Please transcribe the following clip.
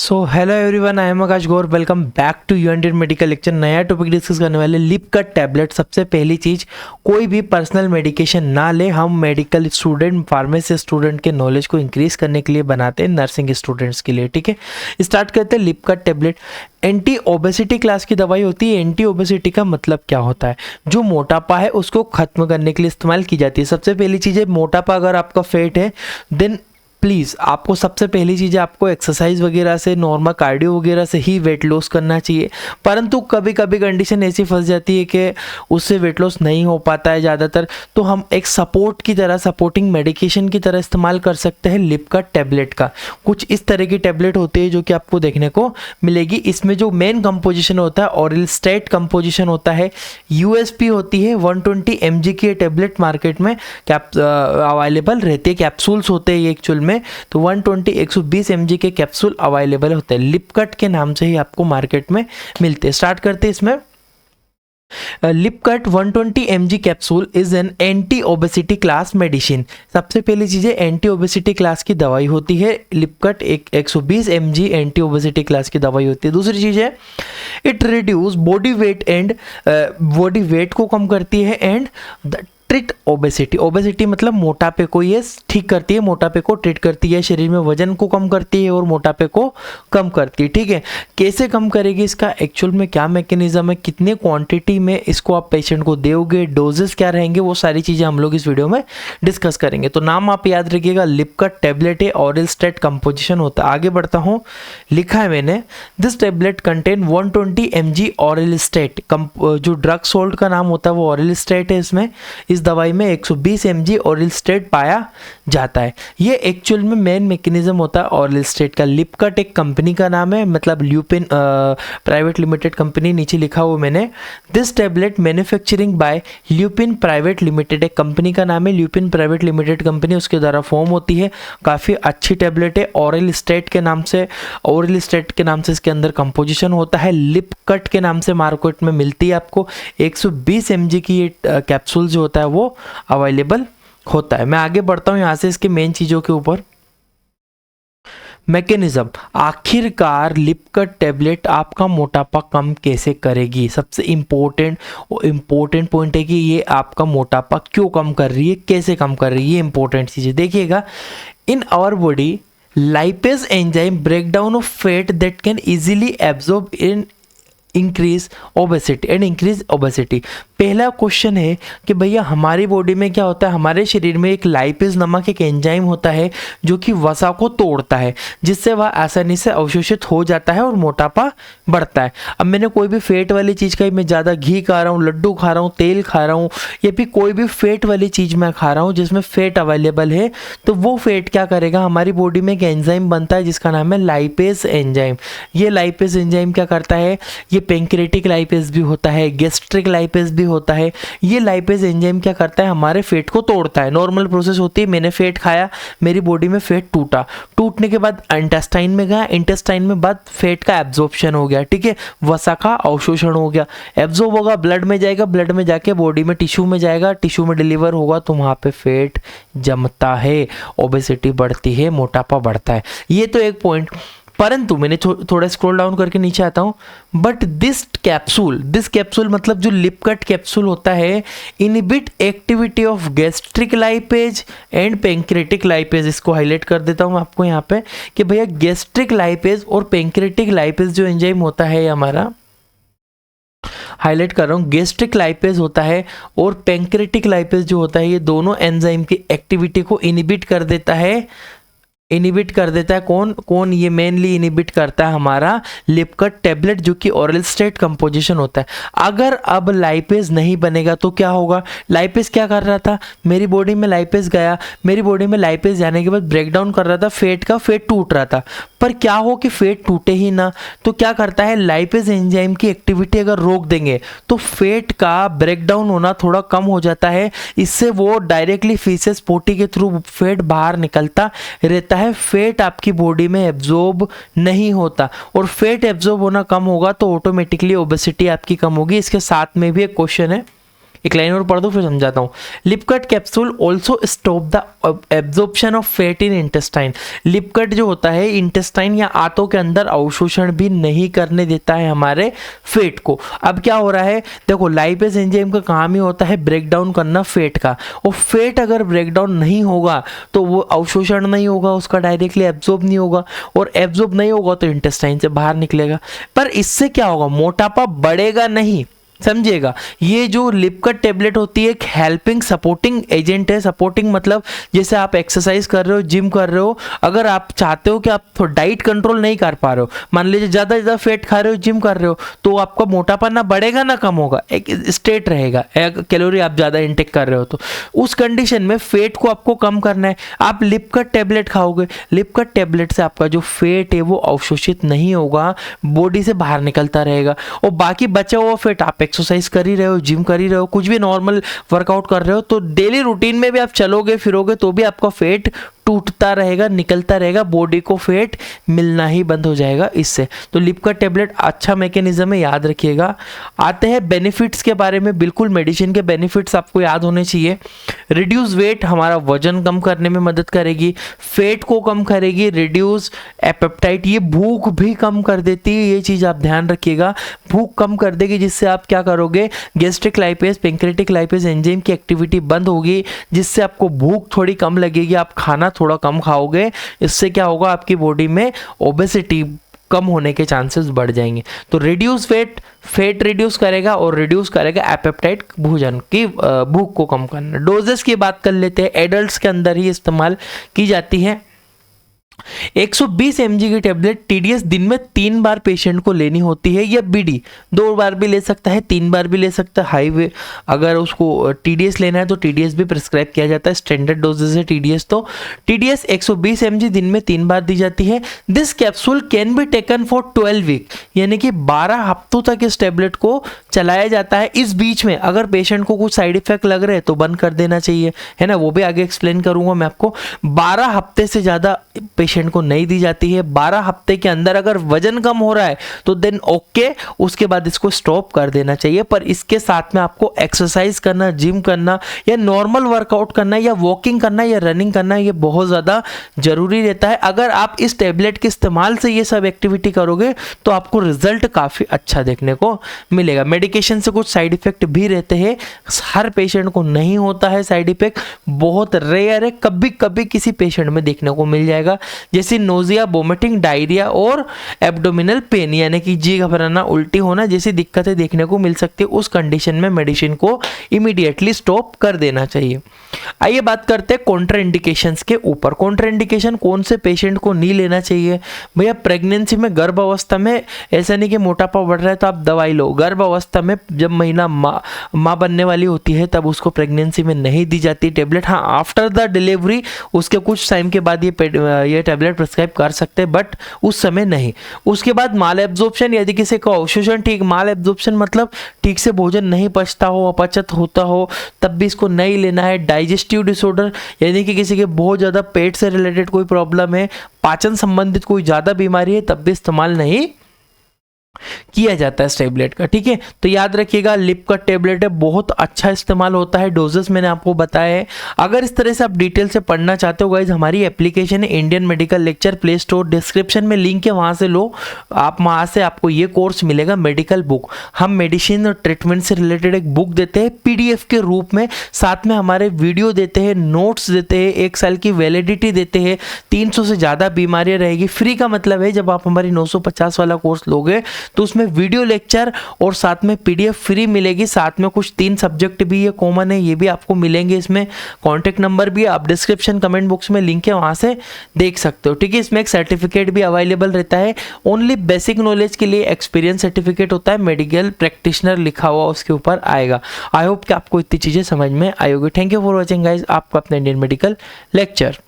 So hello everyone, I am Akash Gaur. Welcome back to UND medical lecture. नया topic discuss करने वाले lip cut tablet. सबसे पहली चीज़, कोई भी पर्सनल मेडिकेशन ना ले। हम मेडिकल स्टूडेंट, फार्मेसी स्टूडेंट के नॉलेज को इंक्रीज करने के लिए बनाते हैं, नर्सिंग स्टूडेंट्स के लिए। ठीक है, स्टार्ट करते हैं। Lip cut tablet anti obesity class की दवाई होती है। एंटी ओबेसिटी का मतलब क्या होता है? जो मोटापा है उसको खत्म करने के लिए इस्तेमाल की जाती है। सबसे पहली चीज़ है, मोटापा अगर आपका फेट है देन प्लीज़ आपको सबसे पहली चीज़ है, आपको एक्सरसाइज वगैरह से, नॉर्मल कार्डियो वगैरह से ही वेट लॉस करना चाहिए। परंतु कभी कभी कंडीशन ऐसी फंस जाती है कि उससे वेट लॉस नहीं हो पाता है ज़्यादातर, तो हम एक सपोर्ट की तरह, सपोर्टिंग मेडिकेशन की तरह इस्तेमाल कर सकते हैं लिप कट टैबलेट का। कुछ इस तरह की टैबलेट होती है जो कि आपको देखने को मिलेगी। इसमें जो मेन कंपोजिशन होता है ऑरल स्टेट कंपोजिशन होता है। यूएसपी होती है 120 mg की ये टैबलेट मार्केट में अवेलेबल रहती है। कैप्सूल्स होते हैं ये एक्चुअल में, तो 120 mg के कैप्सूल अवेलेबल होते हैं। लिपकट के नाम से ही आपको मार्केट में मिलते हैं। स्टार्ट करते हैं इसमें। लिपकट 120 mg capsule is an anti obesity class medicine. सबसे पहली चीज़ है, एंटी ओबेसिटी क्लास की दवाई होती है। लिपकट एक 120 mg एंटी ओबेसिटी क्लास की दवाई होती है। दूसरी चीज़ है, it reduce body weight and body weight को कम करती है एंड ट्रीट ओबेसिटी। ओबेसिटी मतलब मोटापे को ये ठीक करती है, मोटापे को ट्रीट करती है, शरीर में वजन को कम करती है और मोटापे को कम करती है। ठीक है, कैसे कम करेगी, इसका एक्चुअल में क्या मैकेनिज्म है, कितने क्वांटिटी में इसको आप पेशेंट को दोगे, डोजेस क्या रहेंगे, वो सारी चीज़ें हम लोग इस वीडियो में डिस्कस करेंगे। तो नाम आप याद रखिएगा, लिपकट टैबलेट है, ऑरल स्टेट कंपोजिशन होता है। आगे बढ़ता हूँ, लिखा है मैंने, this tablet contain 120 mg oral state. जो ड्रग सोल्ट का नाम होता है वो ऑरल स्टेट है। इसमें इस दवाई में 120 mg ऑरल स्टेट पाया जाता है। ये एक्चुअल में मेन मैकेनिज्म होता है ऑरल स्टेट का। लिपकट एक कंपनी का नाम है, मतलब ल्यूपिन प्राइवेट लिमिटेड कंपनी, नीचे लिखा हुआ मैंने। This tablet manufacturing bye lupin private limited, एक कंपनी का नाम है ल्यूपिन प्राइवेट लिमिटेड कंपनी, उसके द्वारा फॉर्म होती है। काफ़ी अच्छी टैबलेट है, ऑरल स्टेट के नाम से, ऑरल स्टेट के नाम से इसके अंदर कंपोजिशन होता है। लिपकट के नाम से मार्केट में मिलती है आपको। 120 mg की ये कैप्सूल जो होता है वो अवेलेबल होता है। मैं आगे बढ़ता हूं यहां से इसके मेन चीजों के ऊपर। मैकेनिज्म, आखिरकार लिपकट टैबलेट आपका मोटापा कम कैसे करेगी? सबसे इम्पोर्टेंट पॉइंट है कि ये आपका मोटापा क्यों कम कर रही है, कैसे कम कर रही है, ये इंपॉर्टेंट चीज़ है। देखिएगा, in our body lipase enzyme break down of fat that can easily absorb in increase obesity and increase obesity. पहला क्वेश्चन है कि भैया हमारी बॉडी में क्या होता है, हमारे शरीर में एक लाइपेज नामक एक एंजाइम होता है जो कि वसा को तोड़ता है, जिससे वह आसानी से अवशोषित हो जाता है और मोटापा बढ़ता है। अब मैंने कोई भी फैट वाली चीज़ का, मैं ज़्यादा घी खा रहा हूँ, लड्डू खा रहा हूँ, तेल खा रहा हूँ, या फिर कोई भी फैट वाली चीज़ मैं खा रहा हूँ जिसमें फैट अवेलेबल है, तो वो फैट क्या करेगा, हमारी बॉडी में एक एंजाइम बनता है जिसका नाम है लाइपेज एंजाइम। ये लाइपेज एंजाइम क्या करता है, ये पेंक्रेटिक लाइपेज भी होता है, गैस्ट्रिक लाइपेज भी होता है। ये लाइपेज एंजाइम क्या करता है, हमारे फैट को तोड़ता है। नॉर्मल प्रोसेस होती है, मैंने फैट खाया, मेरी बॉडी में फैट टूटा, टूटने के बाद इंटेस्टाइन में गया, इंटेस्टाइन में बाद फैट का एब्जॉर्प्शन हो गया। ठीक है, वसा का अवशोषण हो गया, एब्जॉर्ब होगा, ब्लड में जाएगा, ब्लड में जाके बॉडी में टिश्यू में जाएगा, टिश्यू में डिलीवर होगा, तो वहाँ पे फैट जमता है, ओबेसिटी बढ़ती है, मोटापा बढ़ता है। ये तो एक पॉइंट। परंतु मैंने थोड़ा स्क्रॉल डाउन करके नीचे आता हूँ, बट दिस कैप्सूल मतलब जो लिपकट कैप्सूल होता है, inhibit activity of gastric lipase and pancreatic lipase. इसको हाईलाइट कर देता हूँ आपको यहाँ पे कि भैया गैस्ट्रिक लाइपेज और पेंक्रेटिक लाइपेज जो एंजाइम होता है हमारा, हाईलाइट कर रहा हूँ, गैस्ट्रिक लाइपेज होता है और पेंक्रेटिक लाइपेज जो होता है, ये दोनों एंजाइम की एक्टिविटी को इनहिबिट कर देता है। इनहिबिट कर देता है कौन ये मेनली इनहिबिट करता है हमारा लिपकट टैबलेट, जो कि ऑरल स्टेट कंपोजिशन होता है। अगर अब लाइपेज नहीं बनेगा तो क्या होगा, लाइपेज क्या कर रहा था, मेरी बॉडी में लाइपेज गया, मेरी बॉडी में लाइपेज जाने के बाद ब्रेक डाउन कर रहा था फैट का, फैट टूट रहा था। पर क्या हो कि फैट टूटे ही ना, तो क्या करता है, लाइपेज एंजाइम की एक्टिविटी अगर रोक देंगे तो फैट का ब्रेक डाउन होना थोड़ा कम हो जाता है। इससे वो डायरेक्टली फीसेस पोटी के थ्रू फैट बाहर निकलता रहता है, फैट आपकी बॉडी में एब्जॉर्ब नहीं होता, और फैट एब्जॉर्ब होना कम होगा तो ऑटोमेटिकली ओबेसिटी आपकी कम होगी। इसके साथ में भी एक क्वेश्चन है, एक लाइन और पढ़ दो फिर समझाता हूँ। Lipcut capsule also stop the absorption of fat in intestine. Lipcut जो होता है इंटेस्टाइन या आंतों के अंदर अवशोषण भी नहीं करने देता है हमारे फैट को। अब क्या हो रहा है, देखो लाइपेज एंजाइम का काम ही होता है ब्रेक डाउन करना फैट का, और फैट अगर ब्रेक डाउन नहीं होगा तो वो अवशोषण नहीं होगा, उसका डायरेक्टली एब्जॉर्ब नहीं होगा, और एब्जॉर्ब नहीं होगा तो इंटेस्टाइन से बाहर निकलेगा। पर इससे क्या होगा, मोटापा बढ़ेगा नहीं, समझिएगा। ये जो लिपकट टेबलेट होती है एक हेल्पिंग सपोर्टिंग एजेंट है। सपोर्टिंग मतलब जैसे आप एक्सरसाइज कर रहे हो, जिम कर रहे हो, अगर आप चाहते हो कि आप तो डाइट कंट्रोल नहीं कर पा रहे हो, मान लीजिए ज़्यादा फैट खा रहे हो, जिम कर रहे हो, तो आपका मोटापा ना बढ़ेगा ना कम होगा, एक स्टेट रहेगा, कैलोरी आप ज़्यादा इंटेक कर रहे हो तो उस कंडीशन में फैट को आपको कम करना है। आप लिपकट टेबलेट खाओगे, लिपकट टेबलेट से आपका जो फैट है वो अवशोषित नहीं होगा, बॉडी से बाहर निकलता रहेगा, और बाकी बचा हुआ फैट आप एक्सरसाइज कर ही रहे हो, जिम कर ही रहे हो, कुछ भी नॉर्मल वर्कआउट कर रहे हो, तो डेली रूटीन में भी आप चलोगे फिरोगे तो भी आपका फैट टूटता रहेगा, निकलता रहेगा, बॉडी को फैट मिलना ही बंद हो जाएगा इससे। तो लिपकट टेबलेट अच्छा मैकेनिज्म है, याद रखिएगा। आते हैं बेनिफिट्स के बारे में। बिल्कुल मेडिसिन के बेनिफिट्स आपको याद होने चाहिए। रिड्यूस वेट, हमारा वजन कम करने में मदद करेगी, फैट को कम करेगी, रिड्यूस एपेटाइट, ये भूख भी कम कर देती है, ये चीज़ आप ध्यान रखिएगा, भूख कम कर देगी, जिससे आप क्या करोगे, gastric lipase pancreatic lipase enzyme की एक्टिविटी बंद होगी, जिससे आपको भूख थोड़ी कम लगेगी, आप खाना थोड़ा कम खाओगे, इससे क्या होगा, आपकी बॉडी में ओबेसिटी कम होने के चांसेस बढ़ जाएंगे। तो रिड्यूस फैट रिड्यूस करेगा और रिड्यूस करेगा एपेटाइट, भोजन की भूख को कम करना। डोजेस की बात कर लेते हैं, एडल्ट्स के अंदर ही इस्तेमाल की जाती है। 120 mg की टेबलेट टीडीएस दिन में 3 बार पेशेंट को लेनी होती है, या बीडी 2 बार भी ले सकता है, 3 बार भी ले सकता है। हाईवे अगर उसको टीडीएस लेना है तो टीडीएस भी प्रिस्क्राइब किया जाता है, स्टैंडर्ड डोजेज है टीडीएस। तो टीडीएस 120 mg दिन में 3 बार दी जाती है। This capsule can be taken for 12 week, यानी कि 12 हफ्तों तक इस टेबलेट को चलाया जाता है। इस बीच में अगर पेशेंट को कुछ साइड इफेक्ट लग रहे हैं तो बंद कर देना चाहिए, है ना, वो भी आगे एक्सप्लेन करूंगा मैं आपको। 12 हफ्ते से ज़्यादा पेशेंट को नहीं दी जाती है। 12 हफ्ते के अंदर अगर वजन कम हो रहा है तो देन ओके, उसके बाद इसको स्टॉप कर देना चाहिए। पर इसके साथ में आपको एक्सरसाइज करना, जिम करना, या नॉर्मल वर्कआउट करना, या वॉकिंग करना, या रनिंग करना, ये बहुत ज़्यादा जरूरी रहता है। अगर आप इस टेबलेट के इस्तेमाल से ये सब एक्टिविटी करोगे तो आपको रिजल्ट काफ़ी अच्छा देखने को मिलेगा। मेडिकेशन से कुछ साइड इफेक्ट भी रहते हैं, हर पेशेंट को नहीं होता है साइड इफेक्ट, बहुत रेयर है, कभी कभी किसी पेशेंट में देखने को मिल जाएगा, जैसे नोजिया, वोमिटिंग, डायरिया और एब्डोमिनल पेन, यानी कि जी घबराना, उल्टी होना जैसी दिक्कतें देखने को मिल सकती है। उस कंडीशन में मेडिसिन को इमीडिएटली स्टॉप कर देना चाहिए। आइए बात करते हैं कॉन्ट्राइंडिकेशंस के ऊपर। कॉन्ट्राइंडिकेशन कौन से पेशेंट को नहीं लेना चाहिए भैया? प्रेगनेंसी में, गर्भ अवस्था में, ऐसा नहीं कि मोटापा बढ़ रहा है तो आप दवाई लो। गर्भ अवस्था में जब महीना माँ बनने वाली होती है तब उसको प्रेगनेंसी में नहीं दी जाती टेबलेट। हाँ, आफ्टर द डिलीवरी उसके कुछ टाइम के बाद ये टेबलेट प्रिस्क्राइब कर सकते हैं, बट उस समय नहीं। उसके बाद माल एब्जॉर्प्शन, यदि किसी का अवशोषण ठीक, माल एब्जॉर्प्शन मतलब ठीक से भोजन नहीं पचता हो, अपचत होता हो, तब भी इसको नहीं लेना है। डाइजेस्टिव डिसऑर्डर, यानी कि किसी के बहुत ज़्यादा पेट से रिलेटेड कोई प्रॉब्लम है, पाचन संबंधित कोई ज़्यादा बीमारी है, तब भी इस्तेमाल नहीं किया जाता है इस टेबलेट का, ठीक है। तो याद रखिएगा, लिपकट टेबलेट है, बहुत अच्छा इस्तेमाल होता है। डोजेस मैंने आपको बताया है। अगर इस तरह से आप डिटेल से पढ़ना चाहते हो गाइज, हमारी एप्लीकेशन है Indian medical lecture, play store, description में लिंक है, वहाँ से लो। आप वहाँ से आपको ये कोर्स मिलेगा, मेडिकल बुक। हम मेडिसिन और ट्रीटमेंट से रिलेटेड एक बुक देते हैं PDF के रूप में, साथ में हमारे वीडियो देते हैं, नोट्स देते हैं, 1 साल की वैलिडिटी देते हैं, 300 से ज़्यादा बीमारियाँ रहेगी। फ्री का मतलब है जब आप हमारी 950 वाला कोर्स लोगे तो उसमें वीडियो लेक्चर और साथ में PDF फ्री मिलेगी। साथ में कुछ 3 सब्जेक्ट भी ये कॉमन है, ये भी आपको मिलेंगे। इसमें कॉन्टैक्ट नंबर भी आप डिस्क्रिप्शन कमेंट बॉक्स में लिंक है, वहाँ से देख सकते हो, ठीक है। इसमें एक सर्टिफिकेट भी अवेलेबल रहता है, ओनली बेसिक नॉलेज के लिए एक्सपीरियंस सर्टिफिकेट होता है, मेडिकल प्रैक्टिशनर लिखा हुआ उसके ऊपर आएगा। आई होप कि आपको इतनी चीज़ें समझ में आई होगी। Thank you for watching guys, आपका अपना इंडियन मेडिकल लेक्चर।